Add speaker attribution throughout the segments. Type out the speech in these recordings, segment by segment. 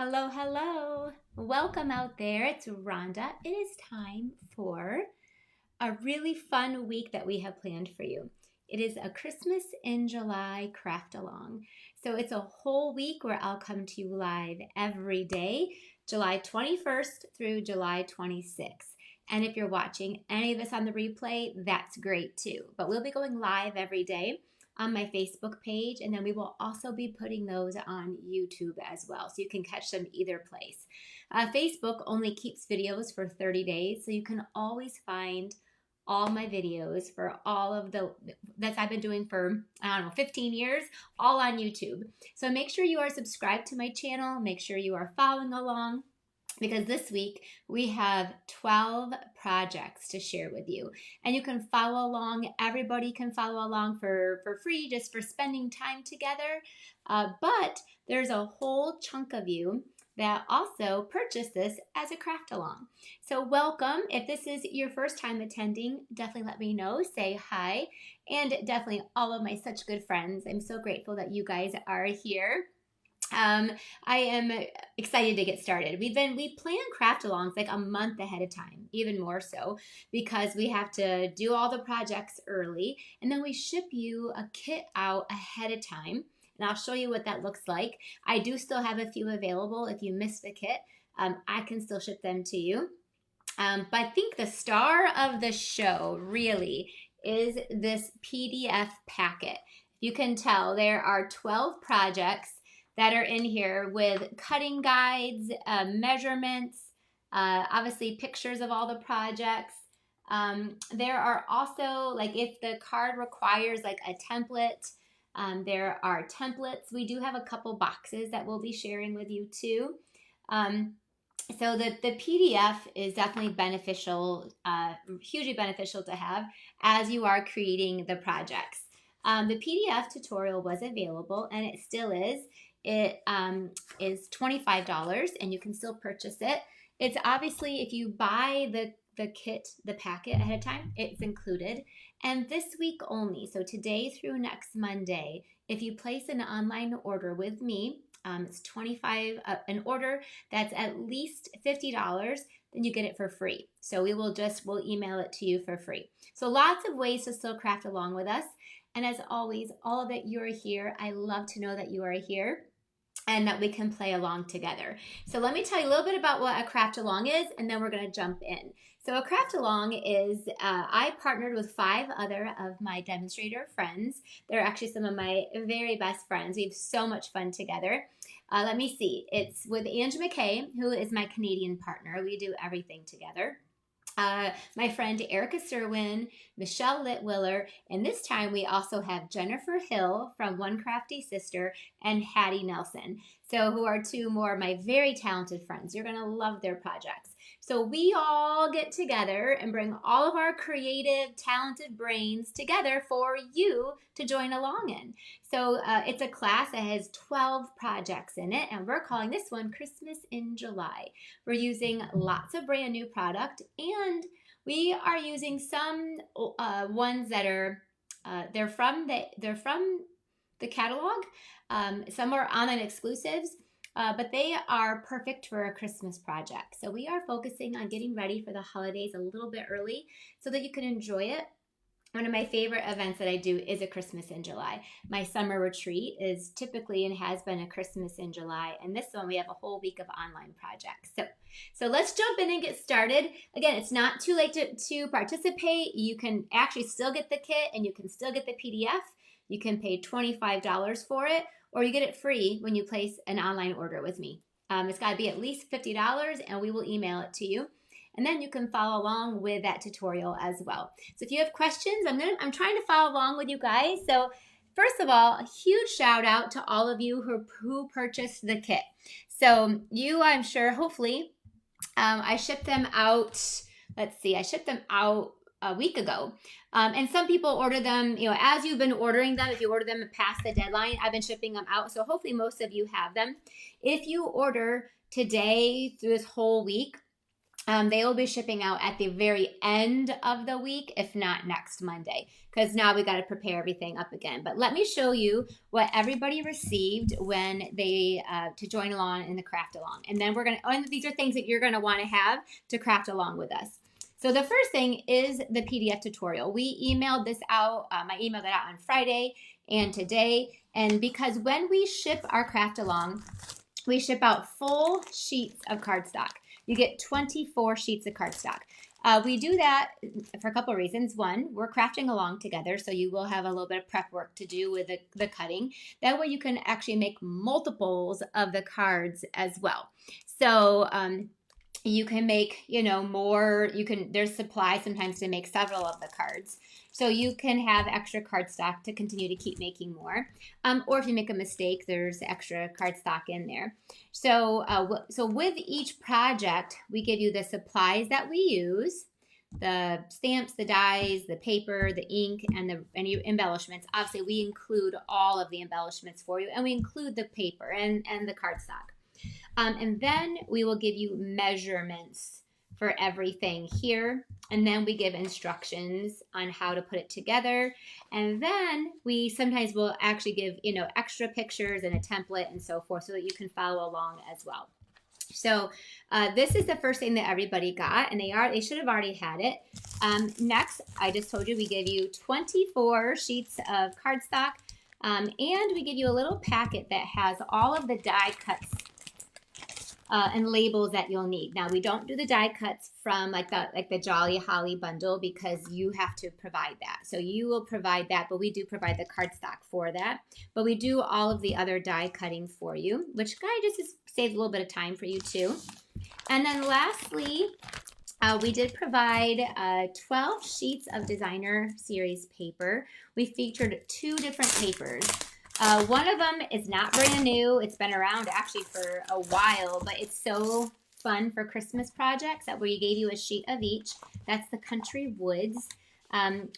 Speaker 1: Hello, hello. Welcome out there. It's Rhonda. It is time for a really fun week that we have planned for you. It is a Christmas in July craft along. So it's a whole week where I'll come to you live every day, July 21st through July 26th. And if you're watching any of this on the replay, that's great too. But we'll be going live every day on my Facebook page, and then we will also be putting those on YouTube as well, so you can catch them either place. Facebook only keeps videos for 30 days, so you can always find all my videos for all of the that I've been doing for, 15 years, all on YouTube. So make sure you are subscribed to my channel, make sure you are following along, because this week we have 12 projects to share with you. And you can follow along. Everybody can follow along for free, just for spending time together. But there's a whole chunk of you that also purchased this as a craft along. So welcome. If this is your first time attending, definitely let me know. Say hi. And definitely all of my such good friends. I'm so grateful that you guys are here. I am excited to get started. We plan craft alongs like a month ahead of time, even more so, because we have to do all the projects early, and then we ship you a kit out ahead of time, and I'll show you what that looks like. I do still have a few available. If you missed the kit, I can still ship them to you. But I think the star of the show really is this PDF packet. You can tell there are 12 projects that are in here with cutting guides, measurements, obviously pictures of all the projects. There are also, like, if the card requires like a template, there are templates. We do have a couple boxes that we'll be sharing with you too. So the PDF is definitely beneficial, hugely beneficial to have as you are creating the projects. The PDF tutorial was available, and it still is. It is $25, and you can still purchase it. It's obviously, if you buy the kit, the packet ahead of time, it's included. And this week only, so today through next Monday, if you place an online order with me, it's $25, an order that's at least $50, then you get it for free. So we'll email it to you for free. So lots of ways to still craft along with us. And as always, all of that you're here, I love to know that you are here and that we can play along together. So let me tell you a little bit about what a craft along is, and then we're going to jump in. So a craft along is, I partnered with 5 other of my demonstrator friends. They're actually some of my very best friends. We have so much fun together. Let me see. It's with Ange McKay, who is my Canadian partner. We do everything together. My friend Erica Serwin, Michelle Litwiller, and this time we also have Jennifer Hill from One Crafty Sister and Hattie Nelson, so who are 2 more of my very talented friends. You're going to love their projects. So we all get together and bring all of our creative, talented brains together for you to join along in. So it's a class that has 12 projects in it, and we're calling this one Christmas in July. We're using lots of brand new product, and we are using some ones that are they're from the catalog. Some are online exclusives. But they are perfect for a Christmas project. So we are focusing on getting ready for the holidays a little bit early so that you can enjoy it. One of my favorite events that I do is a Christmas in July. My summer retreat is typically and has been a Christmas in July. And this one, we have a whole week of online projects. So let's jump in and get started. Again, it's not too late to participate. You can actually still get the kit, and you can still get the PDF. You can pay $25 for it, or you get it free when you place an online order with me. It's got to be at least $50, and we will email it to you. And then you can follow along with that tutorial as well. So if you have questions, I'm trying to follow along with you guys. So first of all, a huge shout out to all of you who purchased the kit. So you, I'm sure, hopefully, I shipped them out. Let's see, I shipped them out a week ago. And some people order them, as you've been ordering them. If you order them past the deadline, I've been shipping them out. So hopefully most of you have them. If you order today through this whole week, They will be shipping out at the very end of the week, if not next Monday, because now we got to prepare everything up again. But let me show you what everybody received when they to join along in the craft along, and then and these are things that you're gonna want to have to craft along with us. So the first thing is the PDF tutorial. We emailed this out. I emailed it out on Friday and today, and because when we ship our craft along, we ship out full sheets of cardstock. You get 24 sheets of cardstock. We do that for a couple of reasons. One, we're crafting along together, so you will have a little bit of prep work to do with the cutting. That way you can actually make multiples of the cards as well. So you can make, more. There's supply sometimes to make several of the cards. So you can have extra cardstock to continue to keep making more. Or if you make a mistake, there's extra cardstock in there. So with each project, we give you the supplies that we use, the stamps, the dies, the paper, the ink, and any embellishments. Obviously, we include all of the embellishments for you, and we include the paper and the cardstock. And then we will give you measurements for everything here. And then we give instructions on how to put it together. And then we sometimes will actually give, extra pictures and a template and so forth so that you can follow along as well. So this is the first thing that everybody got, and they should have already had it. Next, I just told you we give you 24 sheets of cardstock, and we give you a little packet that has all of the die cuts and labels that you'll need. Now, we don't do the die cuts from like the Jolly Holly bundle because you have to provide that. So you will provide that, but we do provide the cardstock for that. But we do all of the other die cutting for you, which kind of just saves a little bit of time for you too. And then lastly, we did provide 12 sheets of designer series paper. We featured 2 different papers. One of them is not brand new. It's been around actually for a while, but it's so fun for Christmas projects that we gave you a sheet of each. That's the Country Woods.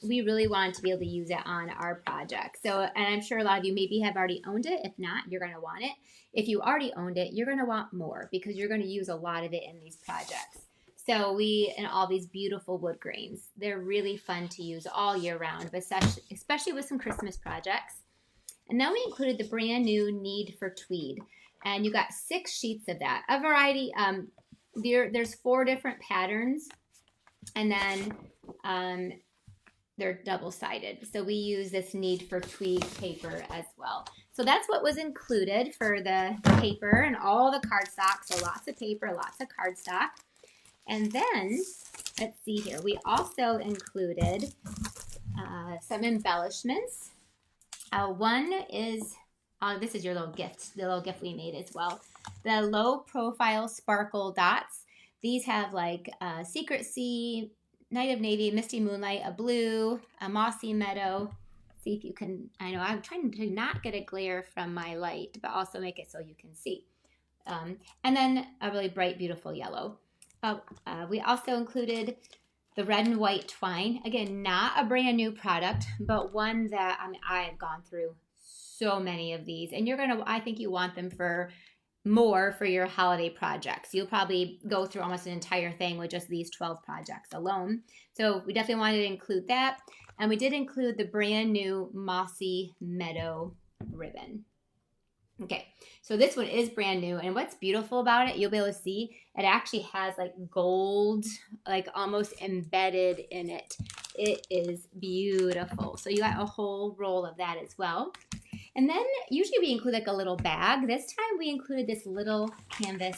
Speaker 1: We really wanted to be able to use it on our project. So, and I'm sure a lot of you maybe have already owned it. If not, you're going to want it. If you already owned it, you're going to want more because you're going to use a lot of it in these projects. So and all these beautiful wood grains. They're really fun to use all year round, but especially with some Christmas projects. And then we included the brand new Need for Tweed. And you got 6 sheets of that. A variety, there's 4 different patterns. And then they're double-sided. So we use this Need for Tweed paper as well. So that's what was included for the paper and all the cardstock. So lots of paper, lots of cardstock. And then, let's see here. We also included some embellishments. One is, this is your little gift, the little gift we made as well. The low profile sparkle dots. These have like Secret Sea, Night of Navy, Misty Moonlight, a blue, a mossy meadow. See if you can, I know I'm trying to not get a glare from my light, but also make it so you can see. And then a really bright, beautiful yellow. We also included the red and white twine. Again, not a brand new product, but one that I have gone through so many of these. And I think you want them for your holiday projects. You'll probably go through almost an entire thing with just these 12 projects alone. So we definitely wanted to include that. And we did include the brand new Mossy Meadow ribbon. Okay, so this one is brand new, and what's beautiful about it, you'll be able to see, it actually has like gold, like almost embedded in it. It is beautiful. So you got a whole roll of that as well. And then usually we include like a little bag. This time we included this little canvas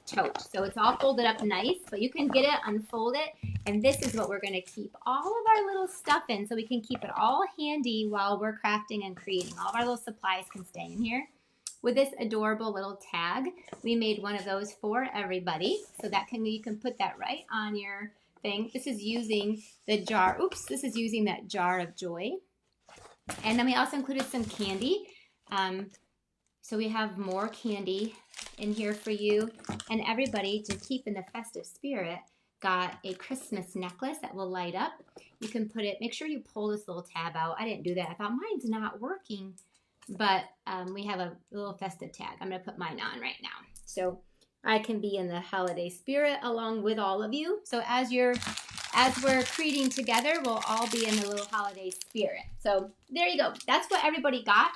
Speaker 1: tote. So it's all folded up nice, but you can get it, unfold it, and this is what we're going to keep all of our little stuff in so we can keep it all handy while we're crafting and creating. All of our little supplies can stay in here. With this adorable little tag, we made one of those for everybody. So that you can put that right on your thing. This is using the jar. Oops, this is using that jar of joy. And then we also included some candy. So we have more candy in here for you. And everybody, to keep in the festive spirit, got a Christmas necklace that will light up. You can put it, make sure you pull this little tab out. I didn't do that. I thought mine's not working, but we have a little festive tag. I'm going to put mine on right now. So I can be in the holiday spirit along with all of you. So as we're creating together, we'll all be in the little holiday spirit. So there you go. That's what everybody got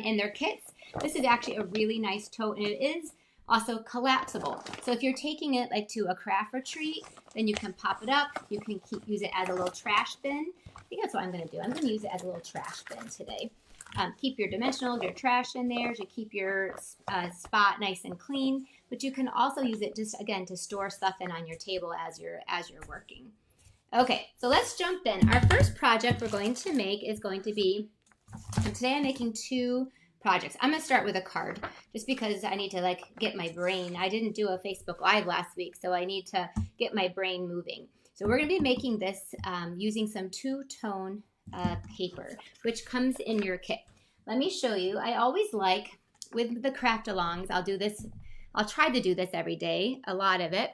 Speaker 1: in their kits. This is actually a really nice tote, and it is also collapsible. So if you're taking it like to a craft retreat, then you can pop it up. You can use it as a little trash bin. I think that's what I'm going to do. I'm going to use it as a little trash bin today. Keep your dimensionals, your trash in there to keep your spot nice and clean. But you can also use it just, again, to store stuff in on your table as you're working. Okay, so let's jump in. Our first project we're going to make is going to be, today I'm making 2 projects. I'm going to start with a card just because I need to like get my brain. I didn't do a Facebook Live last week, so I need to get my brain moving. So we're going to be making this using some 2-tone paper, which comes in your kit. Let me show you. I always like, with the craft alongs, I'll try to do this every day. A lot of it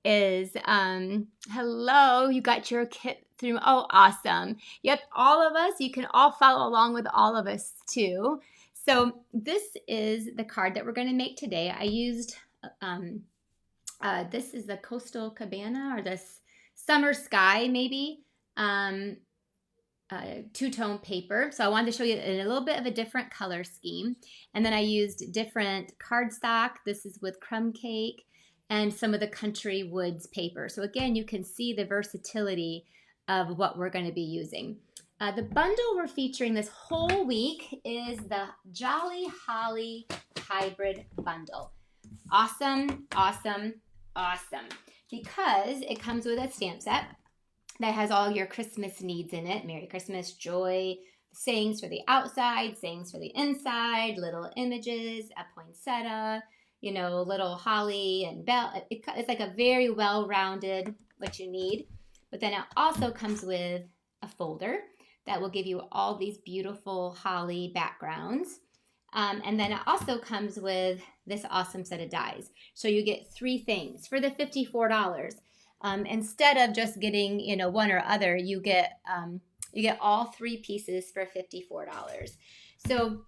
Speaker 1: is, hello, you got your kit through. Oh, awesome. Yep, all of us, you can all follow along with all of us too. So this is the card that we're going to make today. I used, this is the Coastal Cabana, or this Summer Sky maybe, 2-tone paper. So I wanted to show you in a little bit of a different color scheme. And then I used different cardstock. This is with crumb cake and some of the Country Woods paper. So again, you can see the versatility of what we're going to be using. The bundle we're featuring this whole week is the Jolly Holly Hybrid Bundle. Awesome, awesome, awesome. Because it comes with a stamp set that has all your Christmas needs in it. Merry Christmas, joy, sayings for the outside, sayings for the inside, little images, a poinsettia, you know, little holly and bell. It's like a very well-rounded what you need. But then it also comes with a folder that will give you all these beautiful holly backgrounds. And then it also comes with this awesome set of dies. So you get 3 things for the $54. Instead of just getting, you know, one or other, you get all 3 pieces for $54. So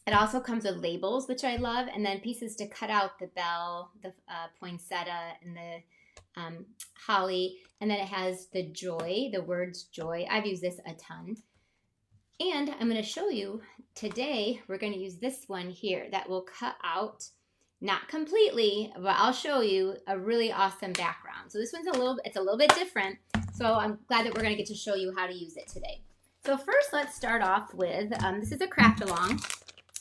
Speaker 1: it also comes with labels, which I love, and then pieces to cut out the bell, the poinsettia, and the holly, and then it has the joy, the words joy. I've used this a ton. And I'm going to show you today, we're going to use this one here that will cut out, not completely, but I'll show you a really awesome background. So this one's it's a little bit different. So I'm glad that we're going to get to show you how to use it today. So first, let's start off with, this is a craft along.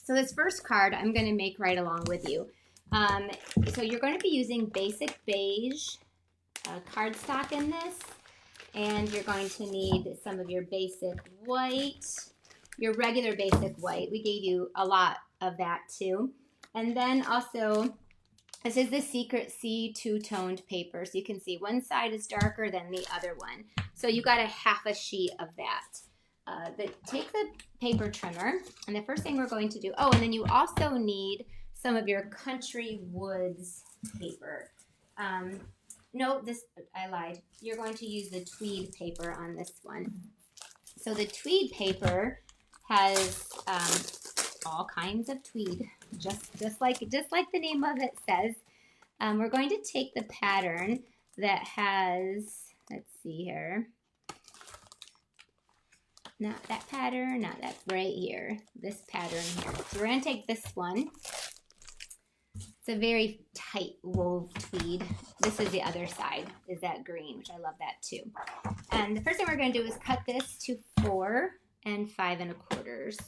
Speaker 1: So this first card I'm going to make right along with you. So you're going to be using basic beige cardstock in this, and you're going to need some of your basic white, your regular basic white. We gave you a lot of that too. And then also, this is the Secret C 2-toned paper. So you can see one side is darker than the other one. So you got a half a sheet of that. Take the paper trimmer, and the first thing we're going to do, oh, and then you also need some of your Country Woods paper. No, I lied. You're going to use the tweed paper on this one. So the tweed paper has all kinds of tweed, just like the name of it says. We're going to take the pattern that has, let's see here, not that pattern, not that right here, this pattern here. So we're going to take this one. It's a very tight wove tweed. This is the other side, is that green, which I love that too. And the first thing we're going to do is cut this to 4 5 1/4.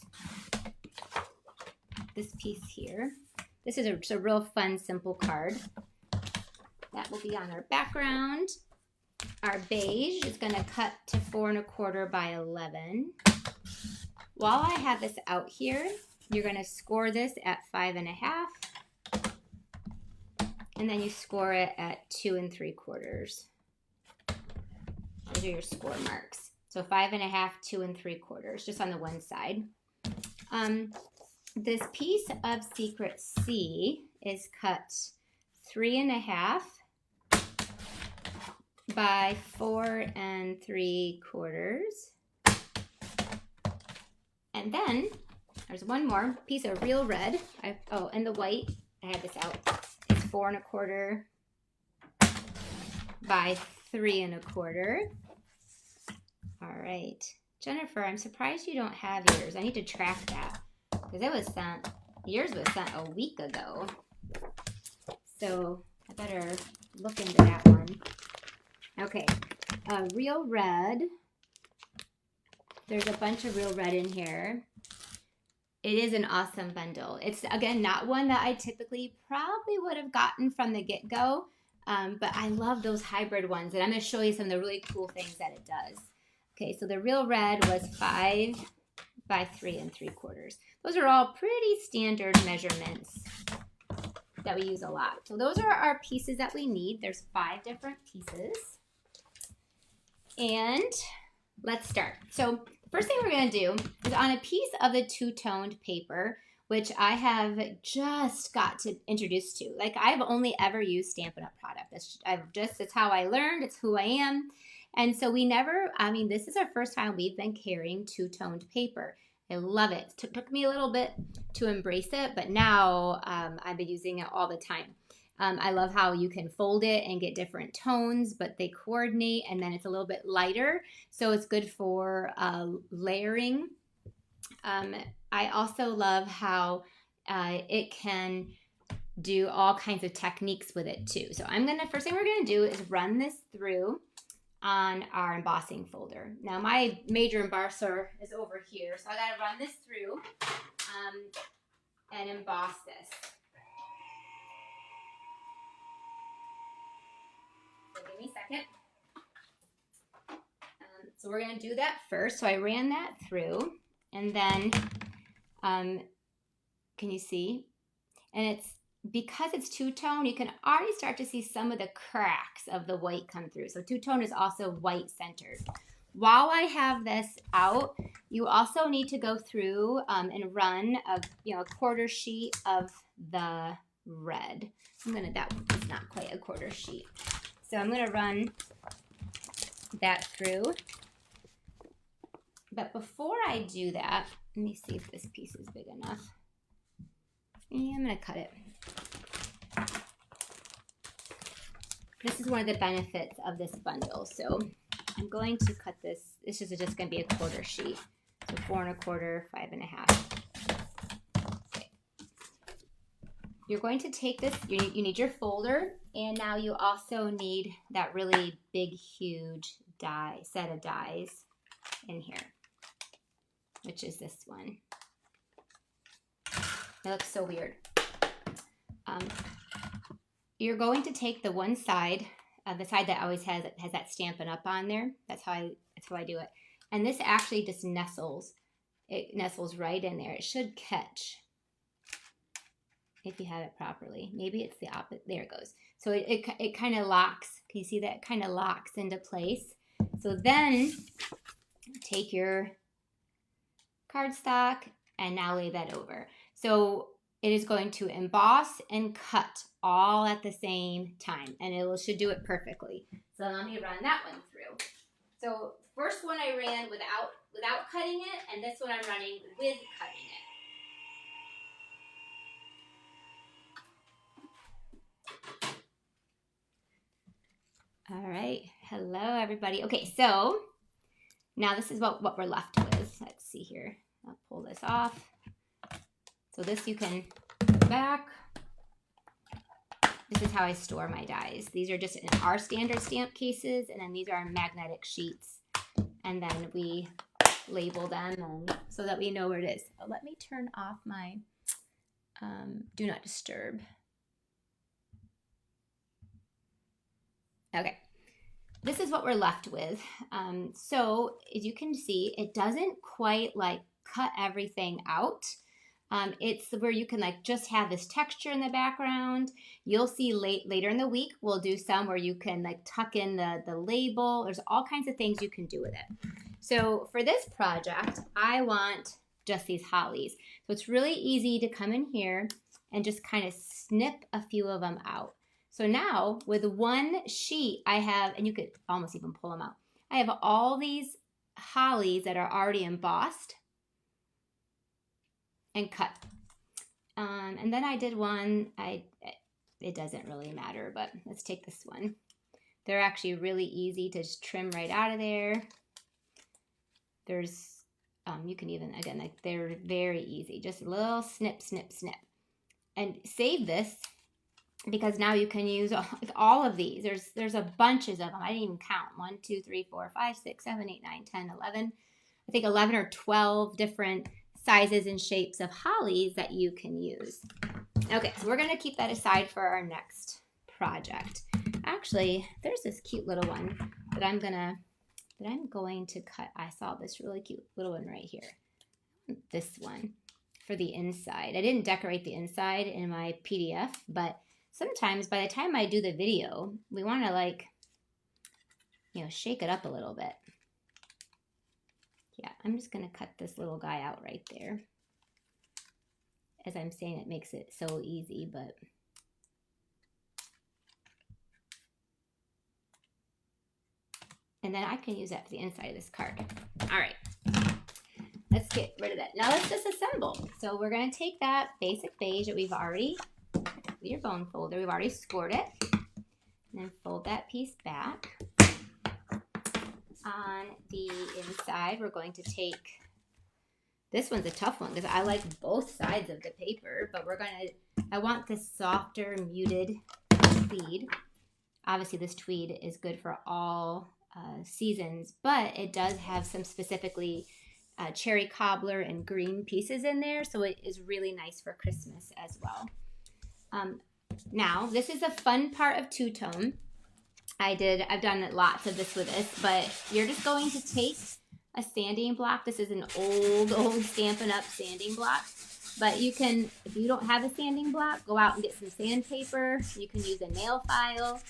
Speaker 1: This piece here. This is just a real fun, simple card. That will be on our background. Our beige is going to cut to 4 1/4 by 11. While I have this out here, you're going to score this at 5 1/2. And then you score it at 2 3/4. Those are your score marks. So 5 1/2, 2 3/4, just on the one side. This piece of Secret C is cut 3 1/2 by 4 3/4. And then there's one more piece of real red. And the white, I had this out. It's 4¼ by 3¼ All right. Jennifer, I'm surprised you don't have yours. I need to track that because it was sent, yours was sent a week ago. So I better look into that one. Okay, Real Red. There's a bunch of Real Red in here. It is an awesome bundle. It's, again, not one that I typically probably would have gotten from the get-go, but I love those hybrid ones, and I'm going to show you some of the really cool things that it does. Okay, so the Real Red was 5 by 3¾ Those are all pretty standard measurements that we use a lot. So those are our pieces that we need. There's 5 different pieces. And let's start. So first thing we're going to do is on a piece of the two-toned paper, which I have just got to introduce to. Like, I've only ever used Stampin' Up! Product. It's how I learned. It's who I am. And so this is our first time we've been carrying two-toned paper. I love it. It took me a little bit to embrace it, but now I've been using it all the time. I love how you can fold it and get different tones, but they coordinate, and then it's a little bit lighter, so it's good for layering. I also love how it can do all kinds of techniques with it too. So first thing we're gonna do is run this through on our embossing folder. Now my major embosser is over here, so I gotta run this through and emboss this. So give me a second. So we're gonna do that first. So I ran that through, and then can you see? And it's because it's two-tone, you can already start to see some of the cracks of the white come through. So two-tone is also white centered. While I have this out, you also need to go through and run a 1/4 sheet of the red. That is not quite a 1/4 sheet. So I'm gonna run that through. But before I do that, let me see if this piece is big enough. Yeah, I'm gonna cut it. This is one of the benefits of this bundle. So I'm going to cut this. This is just going to be a 1/4 sheet. So 4¼ 5½. Okay. You're going to take this. You need your folder, and now you also need that really big, huge set of dies in here, which is this one. It looks so weird. You're going to take the one side, the side that always has that Stampin' Up! On there. That's how I do it. And this actually just nestles. It nestles right in there. It should catch if you have it properly. Maybe it's the opposite. There it goes. So it kind of locks. Can you see that? It kind of locks into place. So then take your cardstock and now lay that over. So it is going to emboss and cut all at the same time, and it should do it perfectly. So let me run that one through. So first one I ran without cutting it, and this one I'm running with cutting it. All right, hello everybody. Okay, so now this is what we're left with. Let's see here. I'll pull this off. So this you can put back. This is how I store my dies. These are just in our standard stamp cases, and then these are magnetic sheets. And then we label them so that we know where it is. So let me turn off my do not disturb. Okay, this is what we're left with. So as you can see, it doesn't quite like cut everything out. It's where you can just have this texture in the background. You'll see later in the week, we'll do some where you can tuck in the label. There's all kinds of things you can do with it. So for this project, I want just these hollies. So it's really easy to come in here and just kind of snip a few of them out. So now with one sheet I have, and you could almost even pull them out, I have all these hollies that are already embossed and cut. And then I did one, it doesn't really matter, but let's take this one. They're actually really easy to just trim right out of there. There's, you can even, again, like they're very easy. Just a little snip, snip, snip. And save this because now you can use all of these. There's a bunches of them. I didn't even count. 1, 2, 3, 4, 5, 6, 7, 8, 9, 10, 11. I think 11 or 12 different sizes and shapes of hollies that you can use. Okay, so we're going to keep that aside for our next project. Actually, there's this cute little one that I'm going to cut. I saw this really cute little one right here. This one for the inside. I didn't decorate the inside in my PDF, but sometimes by the time I do the video, we want to like, you know, shake it up a little bit. Yeah, I'm just going to cut this little guy out right there. As I'm saying, it makes it so easy, but and then I can use that for the inside of this card. All right, let's get rid of that. Now let's disassemble. So we're going to take that basic beige that we've already, your bone folder, we've already scored it, and then fold that piece back. On the inside, we're going to take, this one's a tough one because I like both sides of the paper, but I want this softer, muted tweed. Obviously, this tweed is good for all seasons, but it does have some specifically cherry cobbler and green pieces in there, so it is really nice for Christmas as well. Now, this is a fun part of two-tone. I've done lots of this with this, but you're just going to take a sanding block. This is an old Stampin' Up! Sanding block. But you can, if you don't have a sanding block, go out and get some sandpaper. You can use a nail file,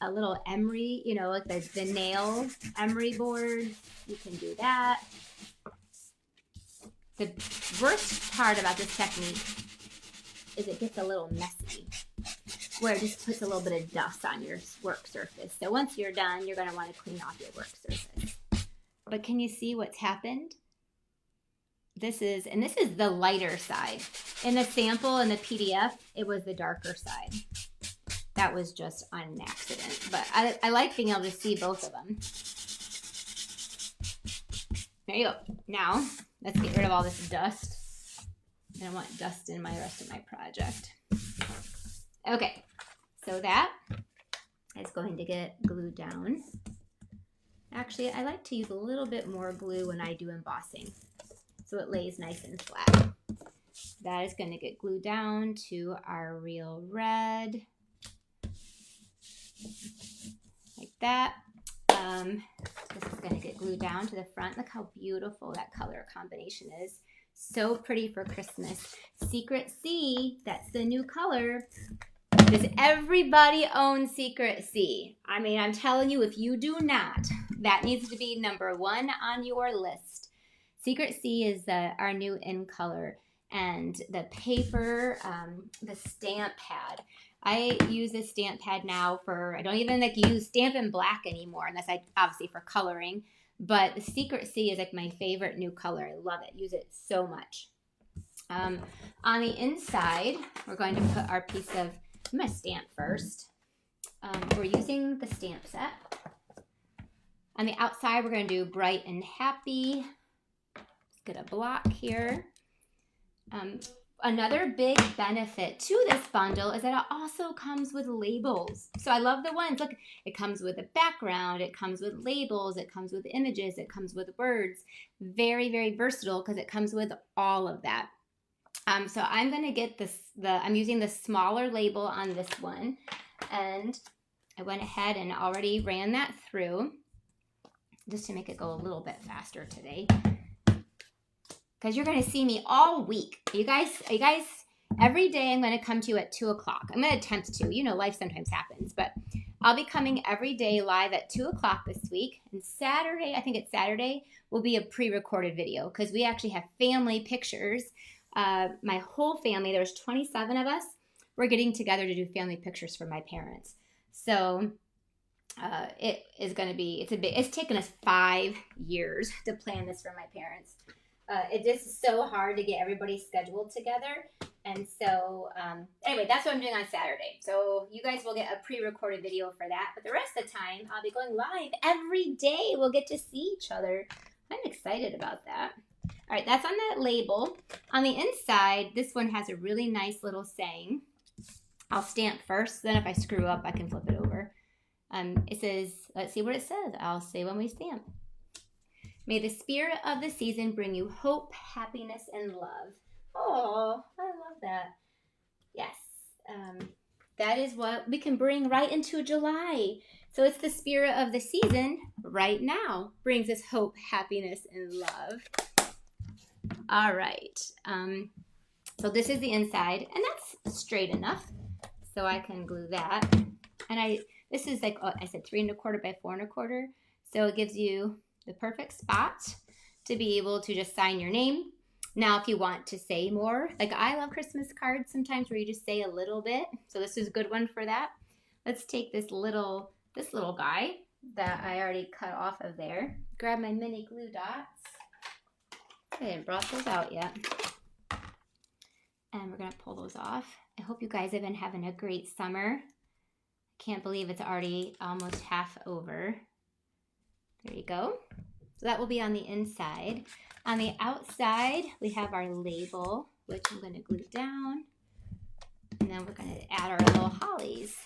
Speaker 1: a little emery, you know, like the nail emery board. You can do that. The worst part about this technique is it gets a little messy, where it just puts a little bit of dust on your work surface. So once you're done, you're going to want to clean off your work surface. But can you see what's happened? This is the lighter side. In the sample in the PDF, it was the darker side. That was just on an accident. But I like being able to see both of them. There you go. Now, let's get rid of all this dust. I don't want dust in my rest of my project. Okay, so that is going to get glued down. Actually, I like to use a little bit more glue when I do embossing, so it lays nice and flat. That is going to get glued down to our real red, like that. This is going to get glued down to the front. Look how beautiful that color combination is. So pretty for Christmas. Secret C, that's the new color. Does everybody own Secret C? I mean, I'm telling you, if you do not, that needs to be number 1 on your list. Secret C is our new in color. And the paper, the stamp pad. I use this stamp pad now I don't even use Stampin' Black anymore, unless obviously for coloring. But the Secret C is like my favorite new color. I love it. Use it so much. On the inside, we're going to put our piece of, I'm going to stamp first. We're using the stamp set. On the outside, we're going to do bright and happy. Let's get a block here. Another big benefit to this bundle is that it also comes with labels. So I love the ones, look, it comes with a background, it comes with labels, it comes with images, it comes with words. Very, very versatile because it comes with all of that. So I'm going to get I'm using the smaller label on this one, and I went ahead and already ran that through just to make it go a little bit faster today. Because you're going to see me all week. You guys, every day I'm going to come to you at 2 o'clock. I'm going to attempt to. You know, life sometimes happens. But I'll be coming every day live at 2 o'clock this week. And Saturday, I think it's Saturday, will be a pre-recorded video. Because we actually have family pictures. My whole family, there's 27 of us. We're getting together to do family pictures for my parents. So it is going to be, it's taken us 5 years to plan this for my parents. It is so hard to get everybody scheduled together. And so, anyway, that's what I'm doing on Saturday. So you guys will get a pre-recorded video for that. But the rest of the time, I'll be going live every day. We'll get to see each other. I'm excited about that. All right, that's on that label. On the inside, this one has a really nice little saying. I'll stamp first, then if I screw up, I can flip it over. It says, let's see what it says. I'll say when we stamp. May the spirit of the season bring you hope, happiness, and love. Oh, I love that. Yes, that is what we can bring right into July. So it's the spirit of the season right now. Brings us hope, happiness, and love. All right. So this is the inside, and that's straight enough. So I can glue that. And this is like, I said 3 1/4 by 4 1/4. So it gives you the perfect spot to be able to just sign your name. Now, if you want to say more, like I love Christmas cards sometimes where you just say a little bit. So this is a good one for that. Let's take this little guy that I already cut off of there. Grab my mini glue dots. I haven't brought those out yet. And we're going to pull those off. I hope you guys have been having a great summer. Can't believe it's already almost half over. There you go. So that will be on the inside. On the outside, we have our label, which I'm going to glue down. And then we're going to add our little hollies.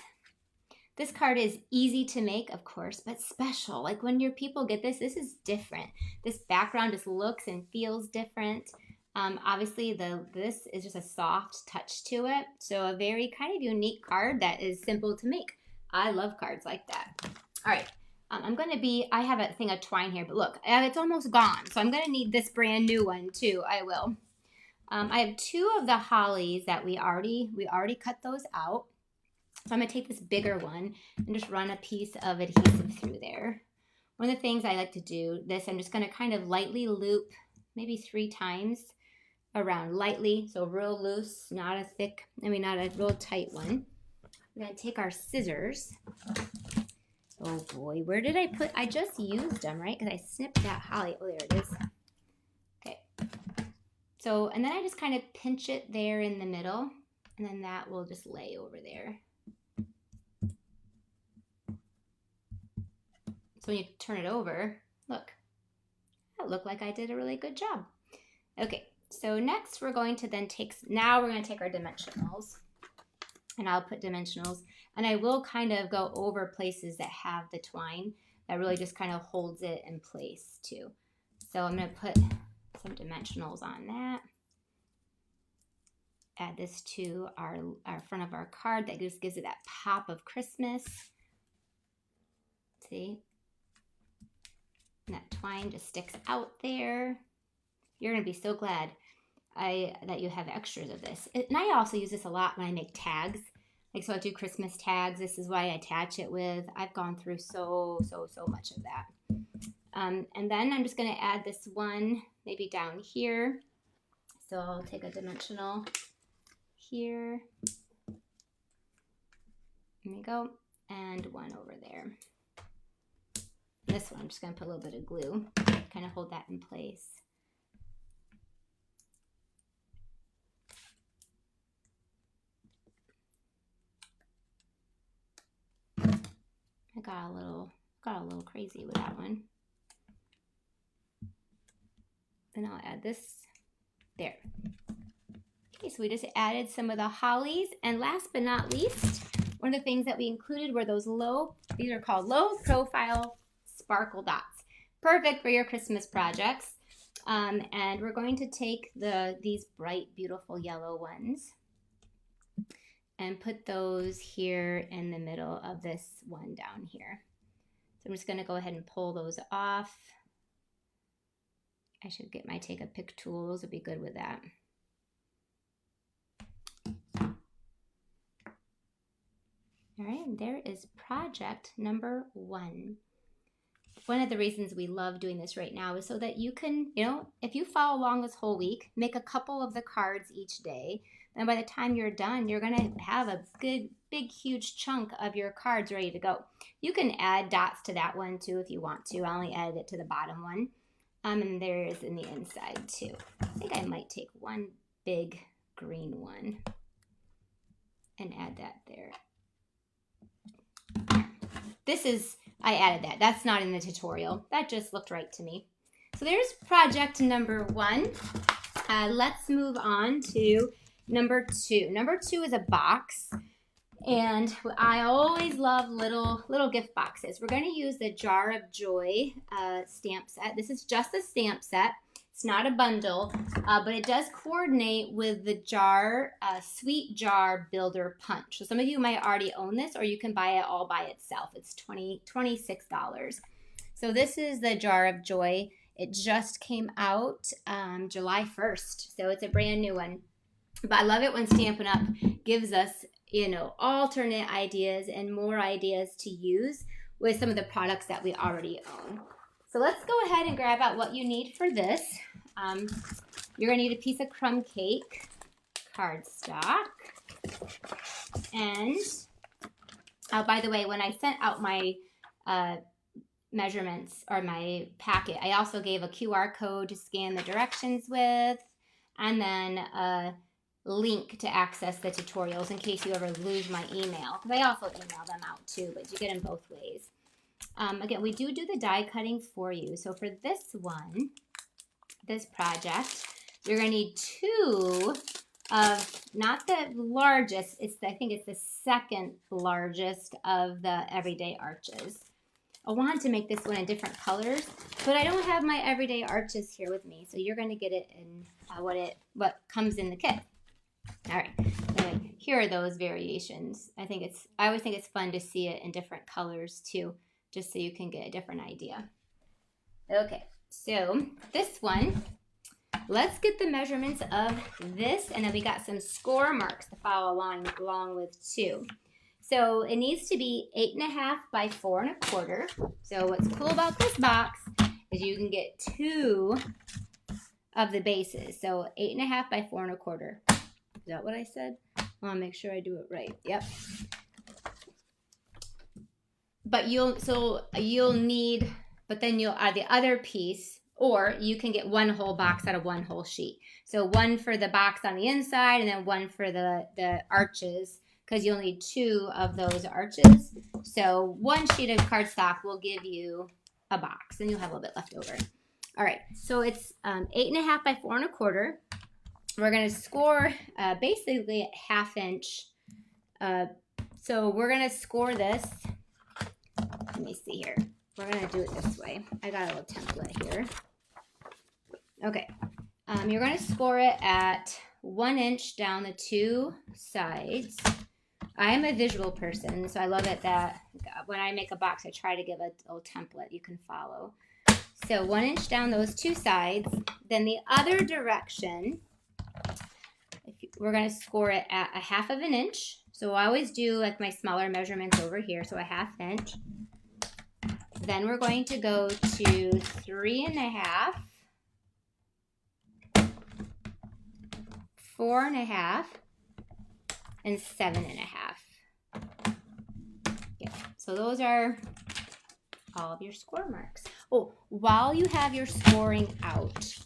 Speaker 1: This card is easy to make, of course, but special. Like when your people get this is different. This background just looks and feels different. Obviously, this is just a soft touch to it. So a very kind of unique card that is simple to make. I love cards like that. All right. I have a thing of twine here, but look, it's almost gone. So I'm going to need this brand new one too. I will. I have 2 of the hollies that we already cut those out. So I'm going to take this bigger one and just run a piece of adhesive through there. One of the things I like to do, I'm just going to kind of lightly loop maybe 3 times around lightly. So real loose, not a real tight one. We're going to take our scissors. Oh boy, where did I put? I just used them, right? Because I snipped that holly. Oh, there it is. Okay. So, and then I just kind of pinch it there in the middle, and then that will just lay over there. So when you turn it over, look, that looked like I did a really good job. Okay, so next we're going to then take our dimensionals. And I'll put dimensionals, and I will kind of go over places that have the twine that really just kind of holds it in place too. So I'm going to put some dimensionals on that. Add this to our front of our card. That just gives it that pop of Christmas. See? And that twine just sticks out there. You're going to be so glad that you have extras of this. And I also use this a lot when I make tags. Like, so I do Christmas tags. This is what I attach it with. I've gone through so much of that. And then I'm just going to add this one maybe down here. So I'll take a dimensional here. There we go. And one over there. And this one, I'm just going to put a little bit of glue, kind of hold that in place. I got a little crazy with that one. Then I'll add this there. Okay, so we just added some of the hollies, and last but not least, one of the things that we included were these are called low profile sparkle dots. Perfect for your Christmas projects. And we're going to take these bright, beautiful yellow ones and put those here in the middle of this one down here. So I'm just going to go ahead and pull those off. I should get my take a pick tool. Those would be good with that. All right, and there is project number 1. One of the reasons we love doing this right now is so that you can, if you follow along this whole week, make a couple of the cards each day. And by the time you're done, you're going to have a good, big, huge chunk of your cards ready to go. You can add dots to that one too if you want to. I only added it to the bottom one. And there is in the inside too. I think I might take one big green one and add that there. I added that. That's not in the tutorial. That just looked right to me. So there's project number 1. Let's move on to number 2. Number 2 is a box. And I always love little gift boxes. We're going to use the Jar of Joy stamp set. This is just a stamp set. It's not a bundle, but it does coordinate with the jar, Sweet Jar Builder Punch. So some of you might already own this, or you can buy it all by itself. It's $26. So this is the Jar of Joy. It just came out July 1st, so it's a brand new one. But I love it when Stampin' Up! Gives us, alternate ideas and more ideas to use with some of the products that we already own. So let's go ahead and grab out what you need for this. You're going to need a piece of crumb cake, cardstock, and by the way, when I sent out my measurements or my packet, I also gave a QR code to scan the directions with, and then a link to access the tutorials in case you ever lose my email, because I also email them out too, but you get them both ways. Again, we do the die cutting for you. So for this one, this project, you're going to need 2 of, not the largest, I think it's the second largest of the everyday arches. I wanted to make this one in different colors, but I don't have my everyday arches here with me, so you're going to get it in what comes in the kit. All right, anyway, here are those variations. I always think it's fun to see it in different colors too, just so you can get a different idea. Okay, so this one, let's get the measurements of this, and then we got some score marks to follow along with too. So it needs to be 8.5 by 4 1/4. So what's cool about this box is you can get 2 of the bases. So 8.5 by 4 1/4. Is that what I said? I want to make sure I do it right. Yep. But you'll add the other piece, or you can get one whole box out of one whole sheet. So one for the box on the inside, and then one for the arches, because you'll need 2 of those arches. So one sheet of cardstock will give you a box, and you'll have a little bit left over. All right, so it's 8.5 by 4 1/4. We're going to score basically at 1/2 inch. So we're going to score this. Let me see here. We're going to do it this way. I got a little template here. Okay. You're going to score it at 1 inch down the 2 sides. I am a visual person, so I love it that when I make a box, I try to give a little template you can follow. So 1 inch down those 2 sides. Then the other direction, we're going to score it at 1/2 inch. So I always do like my smaller measurements over here, so 1/2 inch. Then we're going to go to 3.5, 4.5, and 7.5. Yeah, so those are all of your score marks. Oh, while you have your scoring out,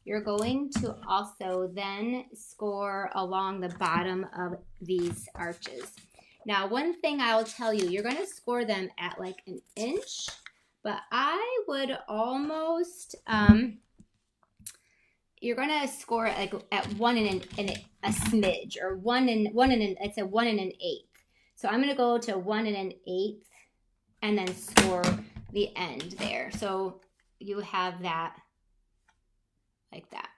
Speaker 1: you're going to also then score along the bottom of these arches. Now, one thing I'll tell you, you're going to score them at like 1 inch, but I would almost, you're going to score it like at 1 and a smidge, or it's a 1 and 1/8. So I'm going to go to 1 and 1/8 and then score the end there. So you have that like that.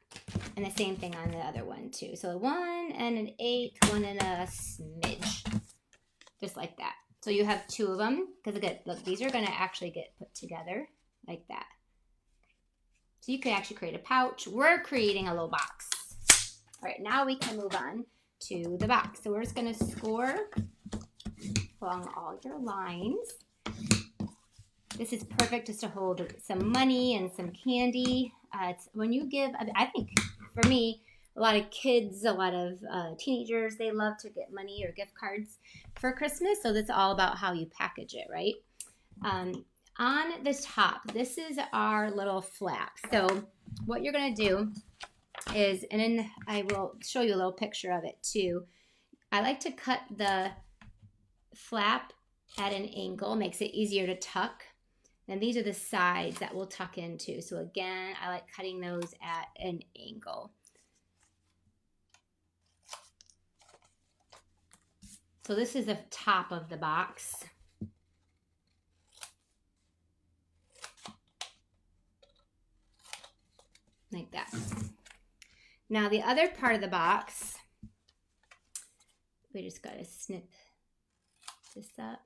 Speaker 1: And the same thing on the other one too. So 1 and 1/8, 1 and a smidge. Just like that. So you have 2 of them, because again, look, these are going to actually get put together like that. So you can actually create a pouch. We're creating a little box. All right, now we can move on to the box. So we're just going to score along all your lines. This is perfect just to hold some money and some candy. It's when you give, I think for me, a lot of kids, a lot of teenagers, they love to get money or gift cards for Christmas. So that's all about how you package it, right? On the top, this is our little flap. So what you're going to do is, and then I will show you a little picture of it too. I like to cut the flap at an angle, makes it easier to tuck. And these are the sides that we'll tuck into. So again, I like cutting those at an angle. So this is the top of the box. Like that. Now the other part of the box, we just gotta snip this up.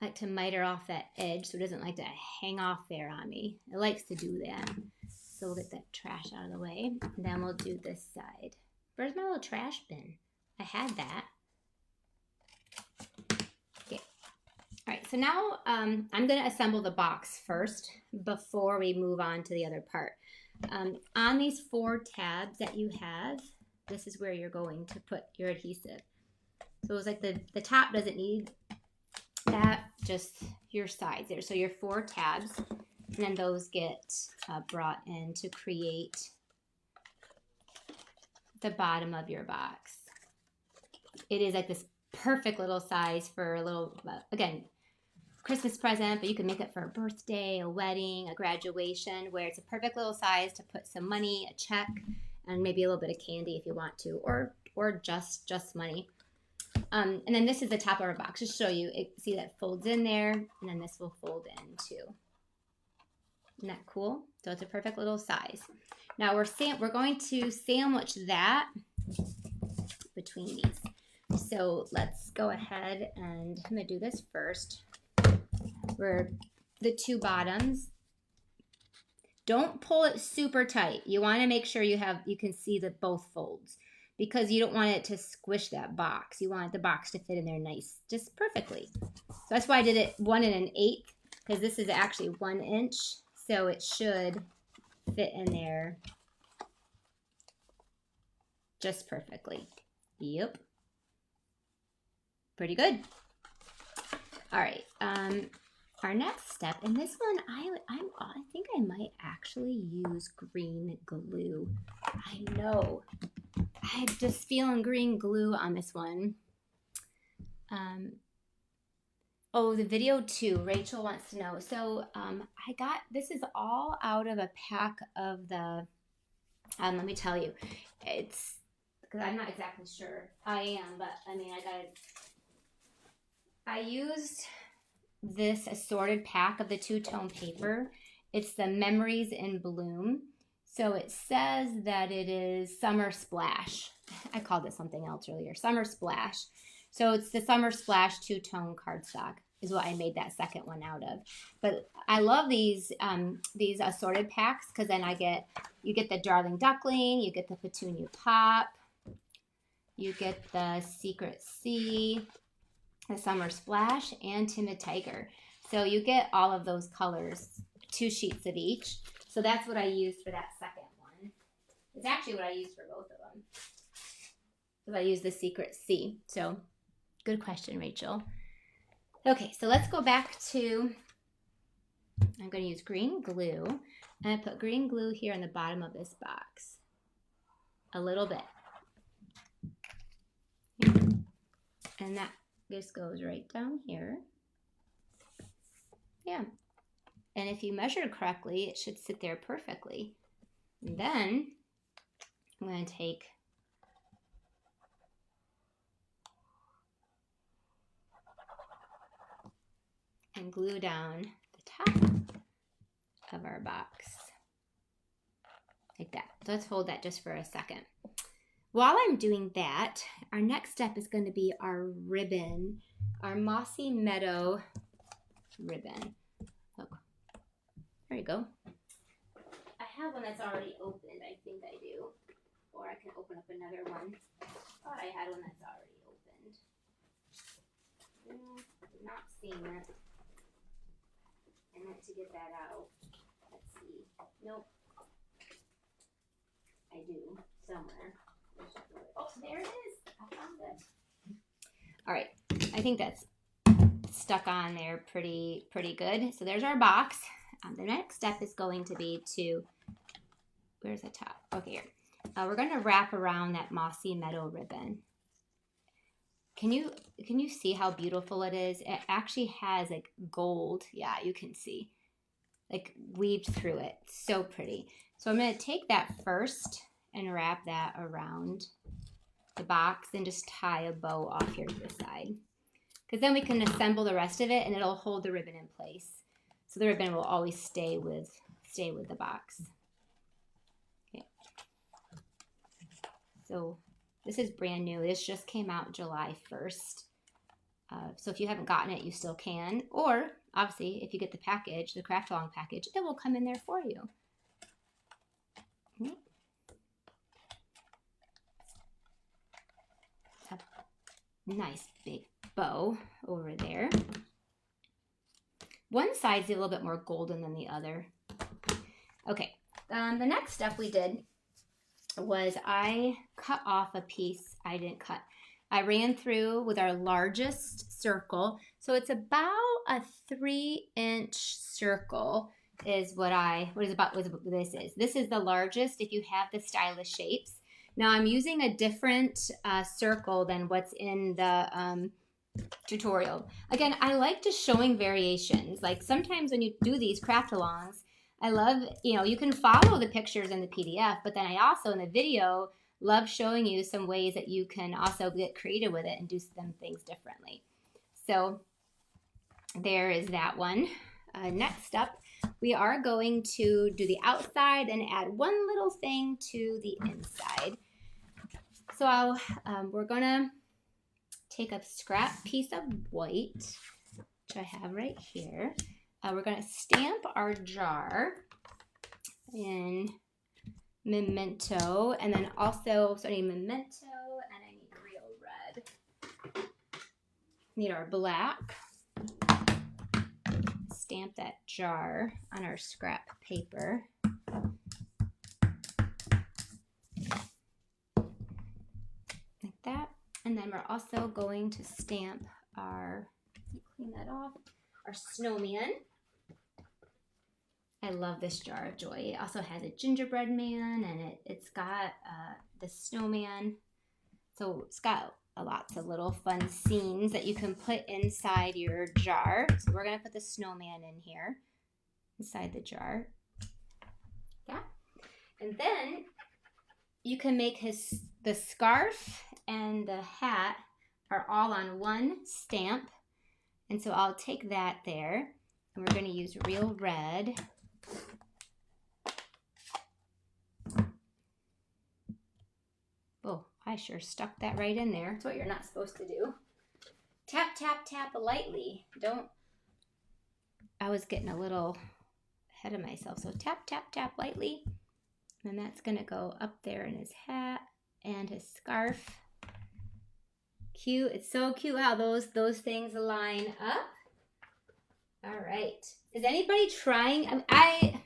Speaker 1: I like to miter off that edge so it doesn't like to hang off there on me. It likes to do that. So we'll get that trash out of the way. And then we'll do this side. Where's my little trash bin? I had that. Okay. All right, so now I'm gonna assemble the box first before we move on to the other part. On these 4 tabs that you have, this is where you're going to put your adhesive. So it's like the top doesn't need that, just your sides there. So your 4 tabs, and then those get brought in to create the bottom of your box. It is like this perfect little size for a little, again, Christmas present, but you can make it for a birthday, a wedding, a graduation, where it's a perfect little size to put some money, a check, and maybe a little bit of candy if you want to, or just money. And then this is the top of our box. Just show you, see that folds in there, and then this will fold in too. Isn't that cool? So it's a perfect little size. Now we're going to sandwich that between these. So let's go ahead and I'm gonna do this first. Where the 2 bottoms, don't pull it super tight. You want to make sure you can see the both folds, because you don't want it to squish that box. You want the box to fit in there nice, just perfectly. So that's why I did it 1 1/8, because this is actually 1 inch, so it should fit in there just perfectly. Yep, pretty good. All right. Our next step, and this one, I think I might actually use green glue. I know. I'm just feeling green glue on this one. Oh, the video too. Rachel wants to know. So I got, this is all out of a pack of the, let me tell you, it's, because I'm not exactly sure. I am, but I mean, I used this assorted pack of the 2-tone paper. It's the Memories in Bloom. So it says that it is Summer Splash. I called it something else earlier. Summer Splash. So it's the Summer Splash 2-tone cardstock is what I made that second one out of. But I love these assorted packs, because then you get the Darling Duckling, you get the Petunia Pop, you get the Secret Sea, the Summer Splash, and Timid Tiger. So you get all of those colors, 2 sheets of each. So that's what I used for that second one. It's actually what I used for both of them. So I used the Secret Sea. So good question, Rachel. Okay, so let's go back to, I'm going to use green glue. And I put green glue here on the bottom of this box. A little bit. And that just goes right down here. Yeah. And if you measured correctly, it should sit there perfectly. And then I'm going to take and glue down the top of our box. Like that. So let's hold that just for a second. While I'm doing that, our next step is going to be our ribbon, our Mossy Meadow ribbon. Look, there you go. I have one that's already opened, I think I do. Or I can open up another one. I thought I had one that's already opened. I'm not seeing it. I meant to get that out. Let's see. Nope. I do, somewhere. Oh, there it is. I found it. All right. I think that's stuck on there pretty good. So there's our box. The next step is going to be to where's the top? Okay, here. We're gonna wrap around that mossy meadow ribbon. Can you see how beautiful it is? It actually has like gold. Yeah, you can see like weaved through it. So pretty. So I'm gonna take that first and wrap that around the box and just tie a bow off here to the side. Because then we can assemble the rest of it and it'll hold the ribbon in place. So the ribbon will always stay with the box. Okay. So this is brand new. This just came out July 1st. So if you haven't gotten it, you still can. Or, obviously, if you get the package, the craft along package, it will come in there for you. Okay. A nice big bow over there. One side's a little bit more golden than the other. Okay, the next step we did was I cut off a piece. I ran through with our largest circle. So it's about a 3-inch circle is what this is. This is the largest if you have the stylish shapes. Now I'm using a different circle than what's in the tutorial. Again, I like just showing variations. Like sometimes when you do these craft alongs, I love, you can follow the pictures in the PDF, but then I also in the video love showing you some ways that you can also get creative with it and do some things differently. So there is that one. Next up, we are going to do the outside and add one little thing to the inside. So we're going to take a scrap piece of white, which I have right here. We're going to stamp our jar in memento, and then also, so I need memento, and I need real red. Need our black. Stamp that jar on our scrap paper. Like that. And then we're also going to stamp our, clean that off, our snowman. I love this jar of joy. It also has a gingerbread man, and it's got the snowman. So it's got lots of little fun scenes that you can put inside your jar. So we're going to put the snowman in here, inside the jar. Yeah. And then you can make the scarf and the hat are all on one stamp. And so I'll take that there, and we're going to use real red. Oh, I sure stuck that right in there. That's what you're not supposed to do. Tap, tap, tap lightly. I was getting a little ahead of myself. So tap, tap, tap lightly. And that's going to go up there in his hat and his scarf. Cute. It's so cute how those things line up. All right. Is anybody trying? I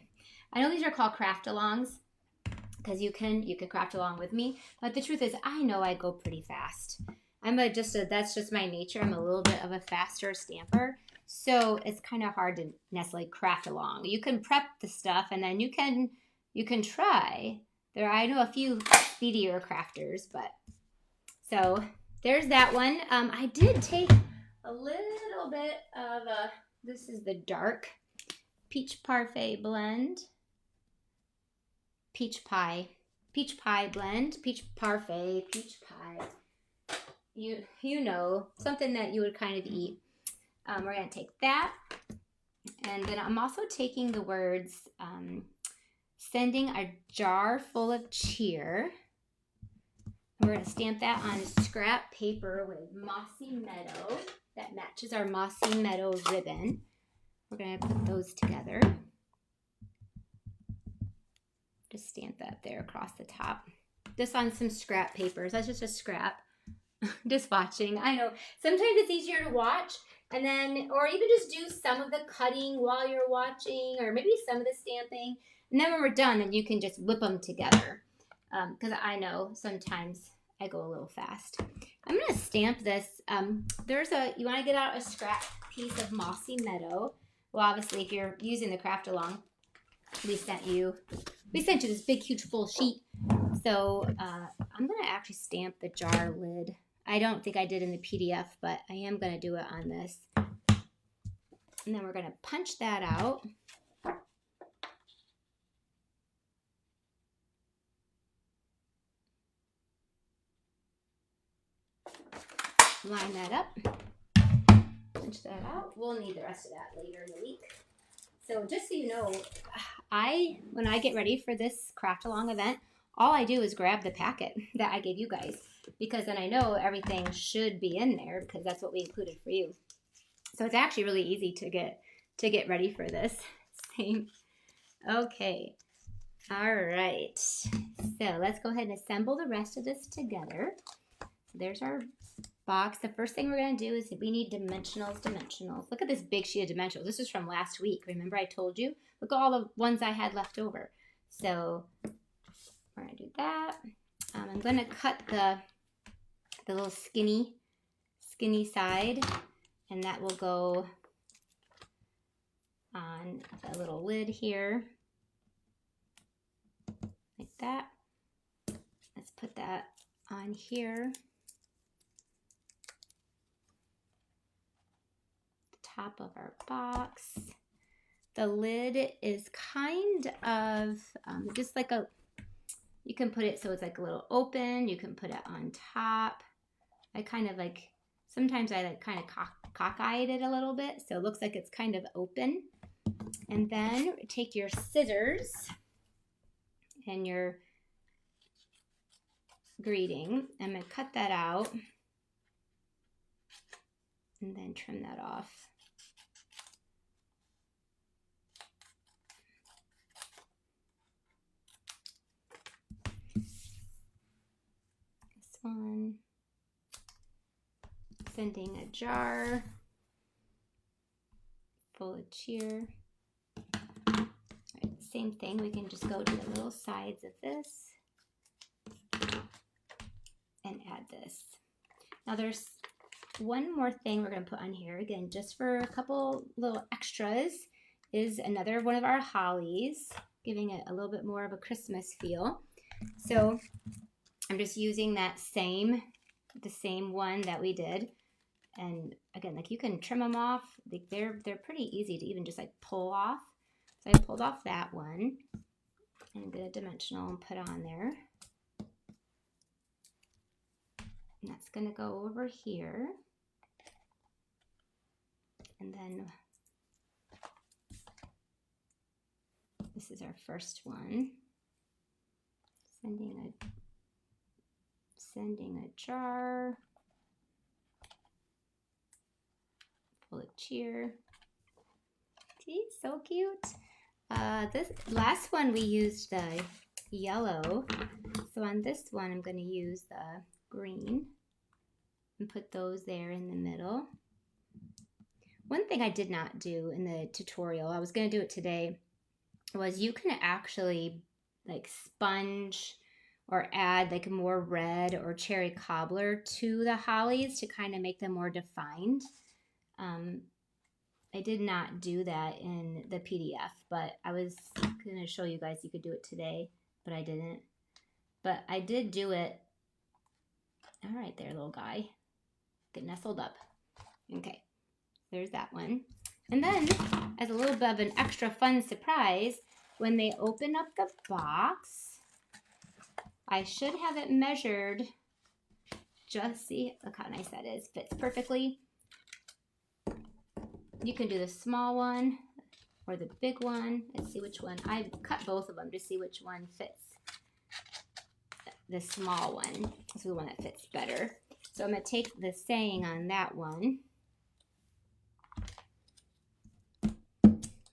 Speaker 1: know these are called craft alongs because you can craft along with me. But the truth is, I know I go pretty fast. That's just my nature. I'm a little bit of a faster stamper. So it's kind of hard to necessarily craft along. You can prep the stuff and then you can try. I know a few speedier crafters, but so there's that one. I did take a little bit of this is the dark peach parfait blend. Peach pie blend. Peach parfait, peach pie. You know, something that you would kind of eat. We're going to take that. And then I'm also taking the words, sending a jar full of cheer. We're going to stamp that on scrap paper with Mossy Meadow. That matches our Mossy Meadow ribbon. We're going to put those together. Just stamp that there across the top. Just on some scrap papers. That's just a scrap. Just watching. I know sometimes it's easier to watch and then, or even just do some of the cutting while you're watching, or maybe some of the stamping. And then when we're done, then you can just whip them together. Because I know sometimes I go a little fast. I'm going to stamp this. You want to get out a scrap piece of Mossy Meadow. Well, obviously, if you're using the craft along, we sent you this big, huge, full sheet. So I'm going to actually stamp the jar lid. I don't think I did in the PDF, but I am going to do it on this. And then we're going to punch that out. Line that up. Punch that out. We'll need the rest of that later in the week. So just so you know, when I get ready for this craft along event, all I do is grab the packet that I gave you guys, because then I know everything should be in there because that's what we included for you. So it's actually really easy to get ready for this. Same. Okay. All right. So let's go ahead and assemble the rest of this together. So there's our box. The first thing we're going to do is we need dimensionals. Look at this big sheet of dimensionals. This is from last week. Remember I told you? Look at all the ones I had left over. So we're going to do that. I'm going to cut the little skinny side, and that will go on the little lid here, like that. Let's put that on here. Top of our box. The lid is kind of just like you can put it so it's like a little open. You can put it on top. I kind of like, sometimes I like kind of cockeyed it a little bit, so it looks like it's kind of open. And then take your scissors and your greeting. I'm going to cut that out and then trim that off. This one. Sending a jar full of cheer. All right, same thing, we can just go to the little sides of this and add this. Now there's one more thing we're going to put on here, again, just for a couple little extras, is another one of our hollies, giving it a little bit more of a Christmas feel. So I'm just using the same one that we did. And again, like you can trim them off. Like they're pretty easy to even just like pull off. So I pulled off that one and did a dimensional and put on there. And that's going to go over here. And then this is our first one. Sending a jar full of cheer. See, so cute. This last one we used the yellow, so on this one I'm going to use the green and put those there in the middle. One thing I did not do in the tutorial, I was going to do it today, was you can actually like sponge or add like more red or cherry cobbler to the hollies to kind of make them more defined. I did not do that in the PDF, but I was going to show you guys you could do it today, but I didn't. But I did do it. All right there, little guy. Get nestled up. Okay, there's that one. And then, as a little bit of an extra fun surprise, when they open up the box, I should have it measured. Just see, look how nice that is. Fits perfectly. You can do the small one or the big one. Let's see which one. I cut both of them to see which one fits. The small one. This is the one that fits better. So I'm going to take the saying on that one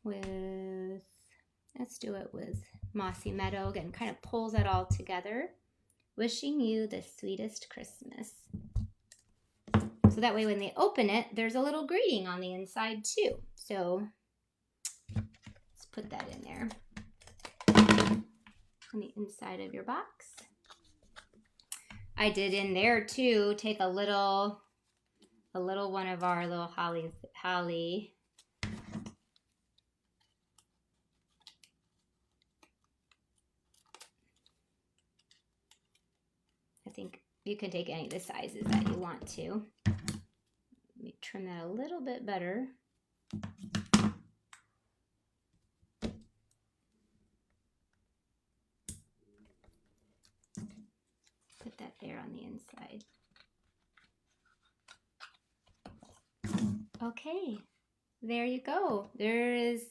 Speaker 1: with, let's do it with Mossy Meadow. Again, kind of pulls it all together. Wishing you the sweetest Christmas. So that way when they open it, there's a little greeting on the inside too. So let's put that in there on the inside of your box. I did in there too, take a little one of our little holly You can take any of the sizes that you want to. Let me trim that a little bit better. Put that there on the inside. Okay, there you go. There is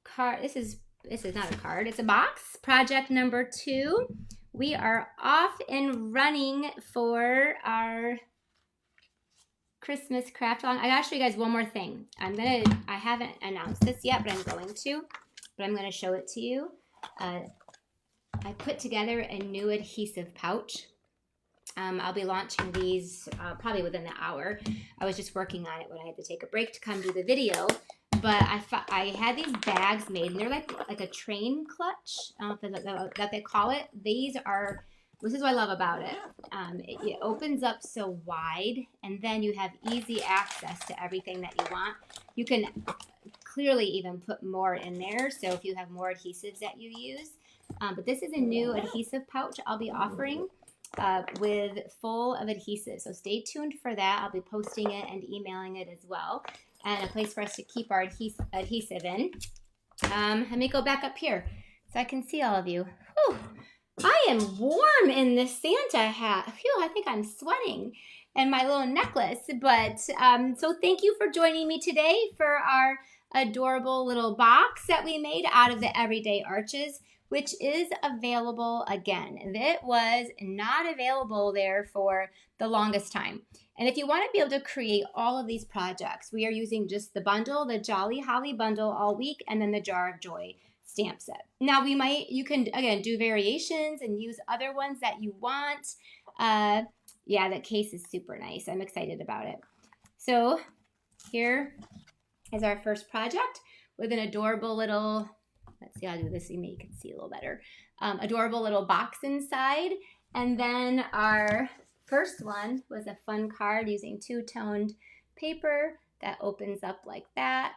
Speaker 1: card. This is not a card. It's a box. Project number 2. We are off and running for our Christmas craft along. I gotta show you guys one more thing. I haven't announced this yet, but I'm going to. But I'm gonna show it to you. I put together a new adhesive pouch. I'll be launching these probably within the hour. I was just working on it when I had to take a break to come do the video. But I had these bags made, and they're like a train clutch. I don't know if that they call it. This is what I love about it. It opens up so wide, and then you have easy access to everything that you want. You can clearly even put more in there, so if you have more adhesives that you use. But this is a new adhesive pouch I'll be offering with full of adhesive. So stay tuned for that. I'll be posting it and emailing it as well. And a place for us to keep our adhesive in. Let me go back up here so I can see all of you. Whew. I am warm in this Santa hat. Phew, I think I'm sweating. And my little necklace. But so thank you for joining me today for our adorable little box that we made out of the Everyday Arches, which is available again. It was not available there for the longest time. And if you want to be able to create all of these projects, we are using just the bundle, the Jolly Holly bundle all week, and then the Jar of Joy stamp set. Now you can, again, do variations and use other ones that you want. Yeah, that case is super nice. I'm excited about it. So here is our first project with an adorable little, let's see, I'll do this so you can see a little better. Adorable little box inside. And then our first one was a fun card using two-toned paper that opens up like that.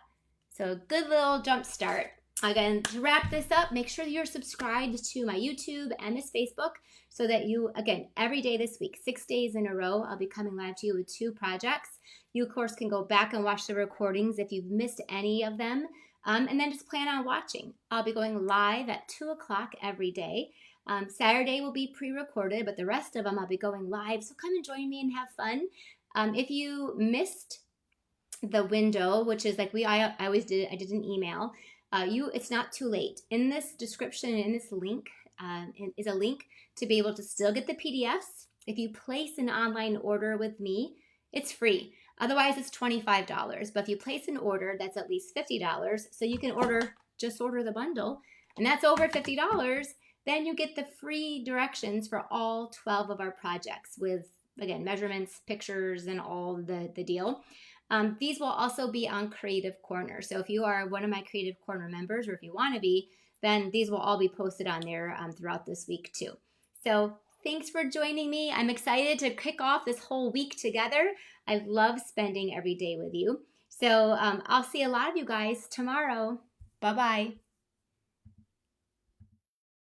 Speaker 1: So a good little jump start. Again, to wrap this up, make sure you're subscribed to my YouTube and this Facebook so that you, again, every day this week, 6 days in a row, I'll be coming live to you with 2 projects. You, of course, can go back and watch the recordings if you've missed any of them. And then just plan on watching. I'll be going live at 2 o'clock every day. Saturday will be pre-recorded, but the rest of them I'll be going live. So come and join me and have fun. If you missed the window, which is like I always did, I did an email. It's not too late. In this description, in this link, is a link to be able to still get the PDFs. If you place an online order with me, it's free. Otherwise, it's $25. But if you place an order, that's at least $50. So you can just order the bundle, and that's over $50. Then you get the free directions for all 12 of our projects with, again, measurements, pictures, and all the deal. These will also be on Creative Corner. So if you are one of my Creative Corner members, or if you want to be, then these will all be posted on there throughout this week too. So thanks for joining me. I'm excited to kick off this whole week together. I love spending every day with you. So I'll see a lot of you guys tomorrow. Bye-bye.